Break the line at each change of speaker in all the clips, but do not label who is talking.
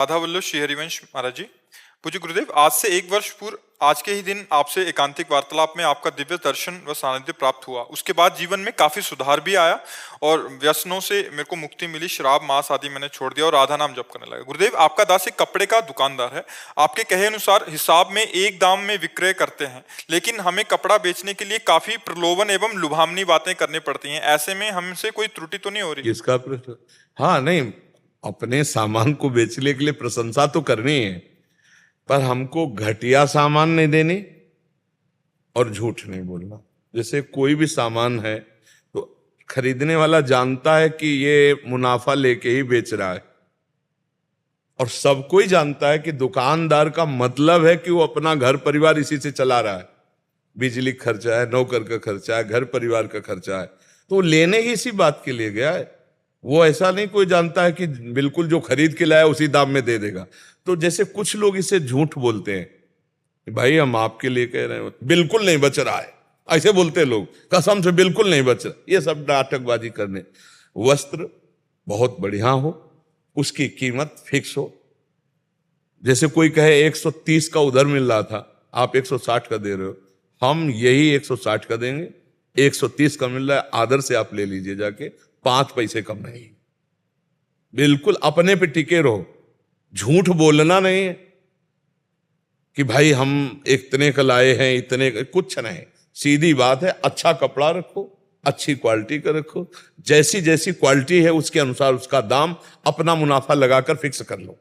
राधा वल्लभ श्री हरिवंश महाराज जी। पूज्य गुरुदेव, आज से एक वर्ष पूर्व आज के ही दिन आपसे एकांतिक वार्तालाप में आपका दिव्य दर्शन व सानिध्य प्राप्त हुआ। उसके बाद जीवन में काफी सुधार भी आया और व्यसनों से मेरे को मुक्ति मिली। शराब मांस आदि मैंने छोड़ दिया और राधा नाम जप करने लगा। गुरुदेव, आपका दास एक कपड़े का दुकानदार है। आपके कहे अनुसार हिसाब में एक दाम में विक्रय करते हैं, लेकिन हमें कपड़ा बेचने के लिए काफी प्रलोभन एवं लुभावनी बातें करनी पड़ती हैं। ऐसे में हमसे कोई त्रुटि तो नहीं हो रही?
किसका प्रश्न? हाँ, नहीं, अपने सामान को बेचने के लिए प्रशंसा तो करनी है, पर हमको घटिया सामान नहीं देनी और झूठ नहीं बोलना। जैसे कोई भी सामान है तो खरीदने वाला जानता है कि ये मुनाफा लेके ही बेच रहा है, और सबको ही जानता है कि दुकानदार का मतलब है कि वो अपना घर परिवार इसी से चला रहा है। बिजली खर्चा है, नौकर का खर्चा है, घर परिवार का खर्चा है, तो वो लेने ही इसी बात के लिए गया है। वो ऐसा नहीं कोई जानता है कि बिल्कुल जो खरीद के लाया उसी दाम में दे देगा। तो जैसे कुछ लोग इसे झूठ बोलते हैं कि भाई हम आपके लिए कह रहे हैं, बिल्कुल नहीं बच रहा है, ऐसे बोलते हैं लोग, कसम से बिल्कुल नहीं बच रहा। ये सब नाटकबाजी करने। वस्त्र बहुत बढ़िया हो, उसकी कीमत फिक्स हो। जैसे कोई कहे 130 का उधर मिल रहा था, आप 160 का दे रहे हो, हम यही 160 का देंगे। 130 का मिल रहा है, आदर से आप ले लीजिए जाके, 5 पैसे कम नहीं। बिल्कुल अपने पे टिके रहो, झूठ बोलना नहीं है कि भाई हम इतने का लाए हैं, इतने का, कुछ नहीं। सीधी बात है, अच्छा कपड़ा रखो, अच्छी क्वालिटी का रखो, जैसी जैसी क्वालिटी है उसके अनुसार उसका दाम अपना मुनाफा लगाकर फिक्स कर लो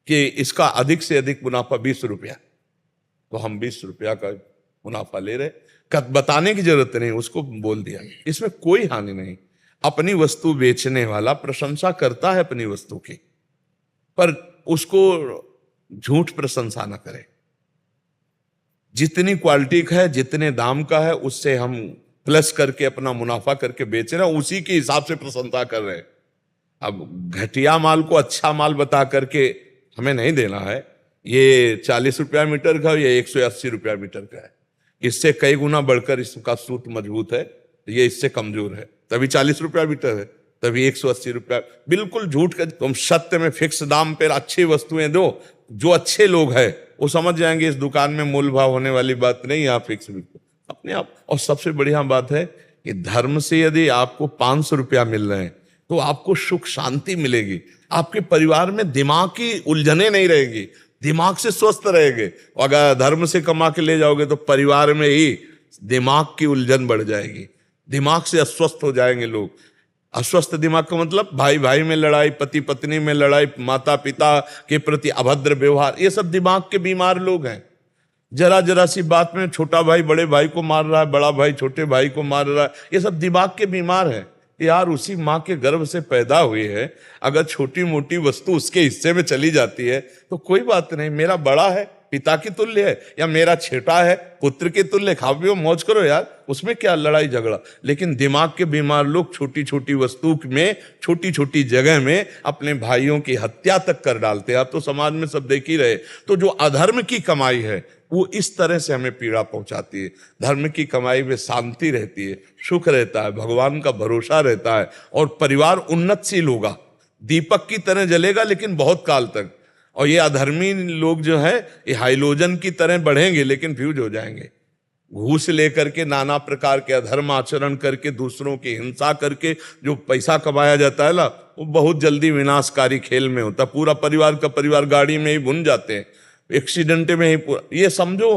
कि इसका अधिक से अधिक मुनाफा 20 रुपया, तो हम 20 रुपया का मुनाफा ले रहे। बताने की जरूरत नहीं, उसको बोल दिया, इसमें कोई हानि नहीं। अपनी वस्तु बेचने वाला प्रशंसा करता है अपनी वस्तु की, पर उसको झूठ प्रशंसा ना करे। जितनी क्वालिटी का है, जितने दाम का है, उससे हम प्लस करके अपना मुनाफा करके बेच रहे हैं, उसी के हिसाब से प्रशंसा कर रहे हैं। अब घटिया माल को अच्छा माल बता करके हमें नहीं देना है। ये 40 रुपया मीटर का, ये 180 रुपया मीटर का है, इससे कई गुना बढ़कर इसका सूत मजबूत है, ये इससे कमजोर है, तभी 40 रुपया मीटर है, तभी 180 रुपया। बिल्कुल झूठ का। तुम सत्य में फिक्स दाम पर अच्छी वस्तुएं दो, जो अच्छे लोग हैं वो समझ जाएंगे इस दुकान में मोल भाव होने वाली बात नहीं, आप फिक्स बिल्कुल अपने आप। और सबसे बढ़िया बात है कि धर्म से यदि आपको 500 रुपया मिल रहे हैं तो आपको सुख शांति मिलेगी, आपके परिवार में दिमाग की उलझने नहीं रहेगी, दिमाग से स्वस्थ रहेंगे। अगर धर्म से कमा के ले जाओगे तो परिवार में ही दिमाग की उलझन बढ़ जाएगी, दिमाग से अस्वस्थ हो जाएंगे लोग। अस्वस्थ दिमाग का मतलब भाई भाई में लड़ाई, पति पत्नी में लड़ाई, माता पिता के प्रति अभद्र व्यवहार, ये सब दिमाग के बीमार लोग हैं। जरा जरा सी बात में छोटा भाई बड़े भाई को मार रहा है, बड़ा भाई छोटे भाई को मार रहा है, ये सब दिमाग के बीमार हैं। यार उसी माँ के गर्भ से पैदा हुई है, अगर छोटी मोटी वस्तु उसके हिस्से में चली जाती है तो कोई बात नहीं, मेरा बड़ा है पिता की तुल्य है, या मेरा छोटा है पुत्र के तुल्य, खाओ पियो मौज करो यार, उसमें क्या लड़ाई झगड़ा। लेकिन दिमाग के बीमार लोग छोटी छोटी वस्तु में, छोटी छोटी जगह में अपने भाइयों की हत्या तक कर डालते हैं। आप तो समाज में सब देख ही रहे। तो जो अधर्म की कमाई है वो इस तरह से हमें पीड़ा पहुंचाती है। धर्म की कमाई में शांति रहती है, सुख रहता है, भगवान का भरोसा रहता है, और परिवार उन्नतशील होगा, दीपक की तरह जलेगा लेकिन बहुत काल तक। और ये अधर्मी लोग जो है ये हाइलोजन की तरह बढ़ेंगे लेकिन फ्यूज हो जाएंगे। घूस लेकर के, नाना प्रकार के अधर्म आचरण करके, दूसरों की हिंसा करके जो पैसा कमाया जाता है ना, वो बहुत जल्दी विनाशकारी खेल में होता है। पूरा परिवार का परिवार गाड़ी में ही भुन जाते हैं, एक्सीडेंट में ही पूरा। ये समझो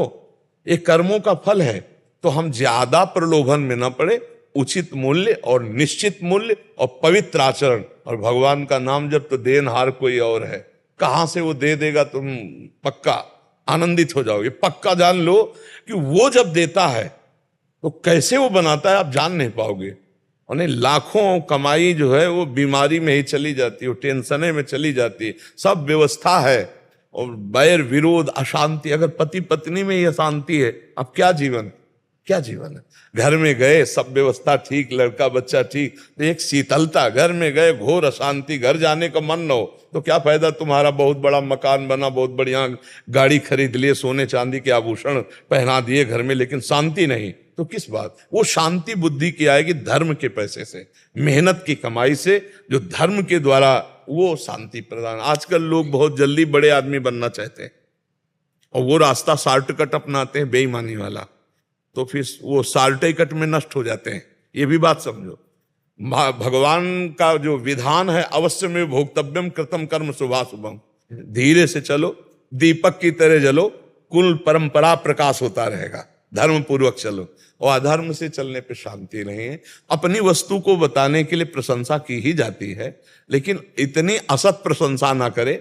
ये कर्मों का फल है। तो हम ज्यादा प्रलोभन में न पड़े, उचित मूल्य और निश्चित मूल्य और पवित्र आचरण, और भगवान का नाम जब तो देनहार कोई और है, कहां से वो दे देगा तुम पक्का आनंदित हो जाओगे। पक्का जान लो कि वो जब देता है तो कैसे वो बनाता है आप जान नहीं पाओगे। उन्हें लाखों कमाई जो है वो बीमारी में ही चली जाती है, वो टेंशने में चली जाती है। सब व्यवस्था है और बैर विरोध अशांति, अगर पति पत्नी में ही अशांति है अब क्या जीवन। क्या जीवन है। घर में गए सब व्यवस्था ठीक, लड़का बच्चा ठीक, तो एक शीतलता, घर में गए घोर अशांति, घर जाने का मन न हो तो क्या फायदा। तुम्हारा बहुत बड़ा मकान बना, बहुत बढ़िया गाड़ी खरीद लिए, सोने चांदी के आभूषण पहना दिए घर में, लेकिन शांति नहीं, तो किस बात। वो शांति बुद्धि की आएगी धर्म के पैसे से, मेहनत की कमाई से, जो धर्म के द्वारा वो शांति प्रदान। आजकल लोग बहुत जल्दी बड़े आदमी बनना चाहते हैं और वो रास्ता शॉर्टकट अपनाते हैं बेईमानी वाला, तो फिर वो शॉर्टकट में नष्ट हो जाते हैं। ये भी बात समझो, भगवान का जो विधान है, अवश्य में भोक्तव्यम कृतम कर्म शुभाशुभम, धीरे से चलो, दीपक की तरह जलो, कुल परंपरा प्रकाश होता रहेगा, धर्म पूर्वक चलो। और अधर्म से चलने पे शांति नहीं है। अपनी वस्तु को बताने के लिए प्रशंसा की ही जाती है, लेकिन इतनी असत प्रशंसा ना करे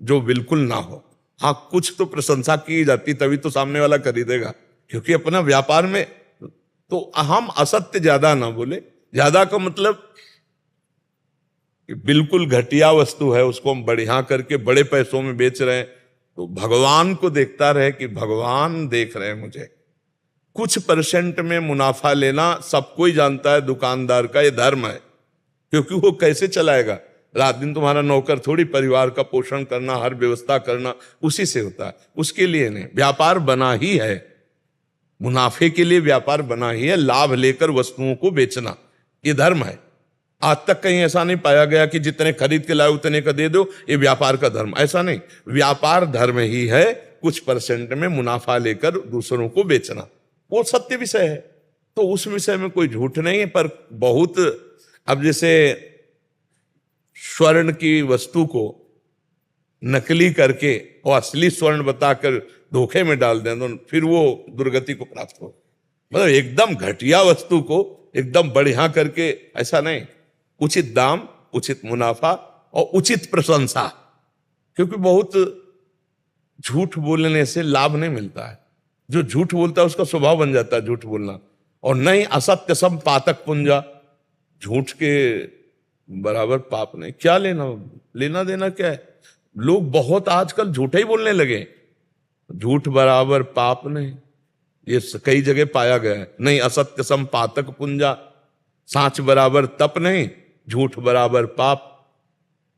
जो बिल्कुल ना हो। हाँ, कुछ तो प्रशंसा की जाती, तभी तो सामने वाला खरीदेगा, क्योंकि अपना व्यापार में तो हम असत्य ज्यादा ना बोले। ज्यादा का मतलब बिल्कुल घटिया वस्तु है, उसको हम बढ़िया करके बड़े पैसों में बेच रहे हैं, तो भगवान को देखता रहे कि भगवान देख रहे हैं मुझे। कुछ परसेंट में मुनाफा लेना सब कोई जानता है, दुकानदार का ये धर्म है, क्योंकि वो कैसे चलाएगा। रात दिन तुम्हारा नौकर थोड़ी, परिवार का पोषण करना, हर व्यवस्था करना उसी से होता है, उसके लिए नहीं। व्यापार बना ही है, मुनाफे के लिए व्यापार बना ही है, लाभ लेकर वस्तुओं को बेचना, ये धर्म है। आज तक कहीं ऐसा नहीं पाया गया कि जितने खरीद के लाए उतने का दे दो, ये व्यापार का धर्म, ऐसा नहीं। व्यापार धर्म ही है, कुछ परसेंट में मुनाफा लेकर दूसरों को बेचना, वो सत्य विषय है, तो उस विषय में कोई झूठ नहीं है। पर बहुत, अब जैसे स्वर्ण की वस्तु को नकली करके और असली स्वर्ण बताकर धोखे में डाल दें, तो फिर वो दुर्गति को प्राप्त हो। मतलब एकदम घटिया वस्तु को एकदम बढ़िया करके, ऐसा नहीं। उचित दाम, उचित मुनाफा और उचित प्रशंसा, क्योंकि बहुत झूठ बोलने से लाभ नहीं मिलता है। जो झूठ बोलता है उसका स्वभाव बन जाता है झूठ बोलना। और नहीं, असत्य सब पातक पुंजा, झूठ के बराबर पाप नहीं। क्या लेना देना क्या है। लोग बहुत आजकल झूठे ही बोलने लगे, झूठ बराबर पाप नहीं, ये कई जगह पाया गया है। नहीं, असत्य सम पातक पुंजा, सांच बराबर तप नहीं, झूठ बराबर पाप,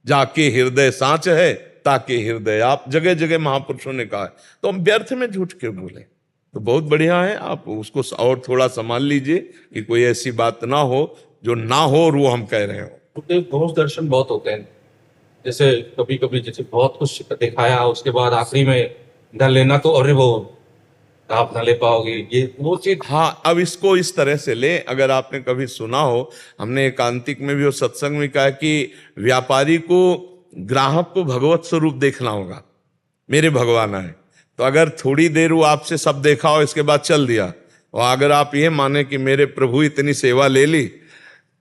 जाके हृदय सांच है ताके हृदय आप, जगह जगह महापुरुषों ने कहा है। तो हम व्यर्थ में झूठ क्यों बोले। तो बहुत बढ़िया है, आप उसको और थोड़ा संभाल लीजिए कि कोई ऐसी बात ना हो जो ना हो और वो हम कह रहे हो।
घोष दर्शन बहुत होते हैं, जैसे कभी कभी जैसे बहुत कुछ दिखाया, उसके बाद आखिरी में न लेना तो अरे वो आप न ले पाओगे, ये वो चीज।
हाँ, अब इसको इस तरह से ले, अगर आपने कभी सुना हो, हमने एकांतिक में भी और सत्संग में कहा कि व्यापारी को, ग्राहक को भगवत स्वरूप देखना होगा। मेरे भगवान है, तो अगर थोड़ी देर वो आपसे सब देखा हो, इसके बाद चल दिया, और अगर आप ये माने कि मेरे प्रभु इतनी सेवा ले ली,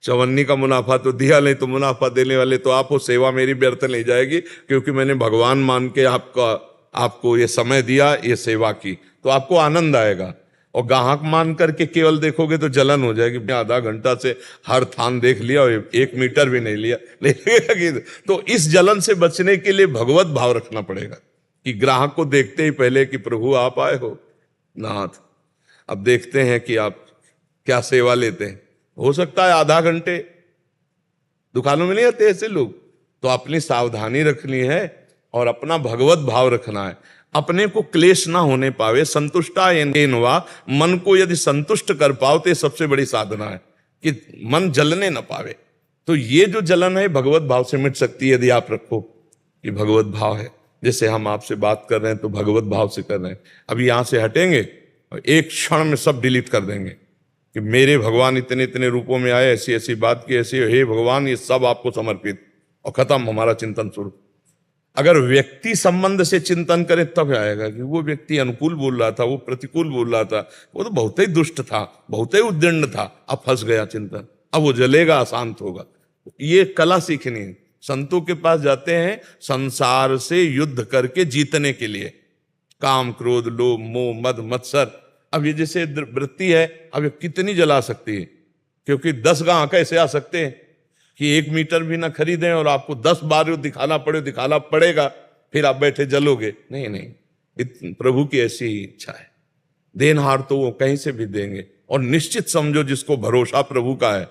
चवन्नी का मुनाफा तो दिया नहीं, तो मुनाफा देने वाले तो आप, वो सेवा मेरी व्यर्थ नहीं जाएगी, क्योंकि मैंने भगवान मान के आपको ये समय दिया, ये सेवा की, तो आपको आनंद आएगा। और ग्राहक मान करके केवल देखोगे तो जलन हो जाएगी। आधा घंटा से हर थान देख लिया और 1 मीटर भी नहीं लिया, तो इस जलन से बचने के लिए भगवत भाव रखना पड़ेगा कि ग्राहक को देखते ही पहले कि प्रभु आप आए हो नाथ, अब देखते हैं कि आप क्या सेवा लेते हैं। हो सकता है आधा घंटे, दुकानों में नहीं आते ऐसे लोग, तो अपनी सावधानी रखनी है और अपना भगवत भाव रखना है। अपने को क्लेश ना होने पावे, संतुष्टा येनवा, मन को यदि संतुष्ट कर पाओ तो ये सबसे बड़ी साधना है कि मन जलने ना पावे। तो ये जो जलन है भगवत भाव से मिट सकती है, यदि आप रखो कि भगवत भाव है। जैसे हम आपसे बात कर रहे हैं तो भगवत भाव से कर रहे हैं, अभी यहां से हटेंगे और एक क्षण में सब डिलीट कर देंगे कि मेरे भगवान इतने इतने रूपों में आए, ऐसी ऐसी बात की, ऐसी, हे भगवान ये सब आपको समर्पित, और खत्म हमारा चिंतन शुरू। अगर व्यक्ति संबंध से चिंतन करे तब आएगा कि वो व्यक्ति अनुकूल बोल रहा था, वो प्रतिकूल बोल रहा था, वो तो बहुत ही दुष्ट था, बहुत ही उद्दंड था, अब फंस गया चिंतन, अब वो जलेगा, अशांत होगा। ये कला सीखनी है। संतों के पास जाते हैं संसार से युद्ध करके जीतने के लिए, काम क्रोध लोभ मोह मद मत्सर। अब ये जैसे वृत्ति है, अब ये कितनी जला सकती है, क्योंकि 10 गांव कैसे आ सकते हैं कि 1 मीटर भी ना खरीदें और आपको 10 बार दिखाना पड़ेगा, फिर आप बैठे जलोगे। नहीं, प्रभु की ऐसी ही इच्छा है। देनहार तो वो कहीं से भी देंगे। और निश्चित समझो जिसको भरोसा प्रभु का है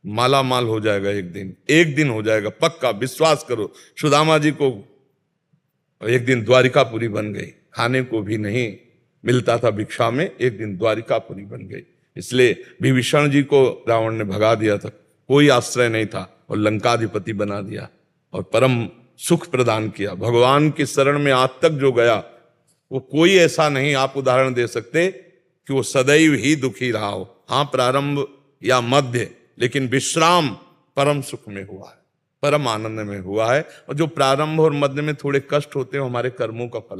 माला माल हो जाएगा। एक दिन हो जाएगा, पक्का विश्वास करो। सुदामा जी को एक दिन द्वारिकापुरी बन गई, खाने को भी नहीं मिलता था भिक्षा में, एक दिन द्वारिकापुरी बन गई। इसलिए विभीषण जी को रावण ने भगा दिया था, कोई आश्रय नहीं था, और लंकाधिपति बना दिया और परम सुख प्रदान किया। भगवान की शरण में आज तक जो गया वो कोई ऐसा नहीं आप उदाहरण दे सकते कि वो सदैव ही दुखी रहा हो। हाँ, प्रारंभ या मध्य, लेकिन विश्राम परम सुख में हुआ है, परम आनंद में हुआ है। और जो प्रारंभ और मध्य में थोड़े कष्ट होते हैं हमारे कर्मों का फल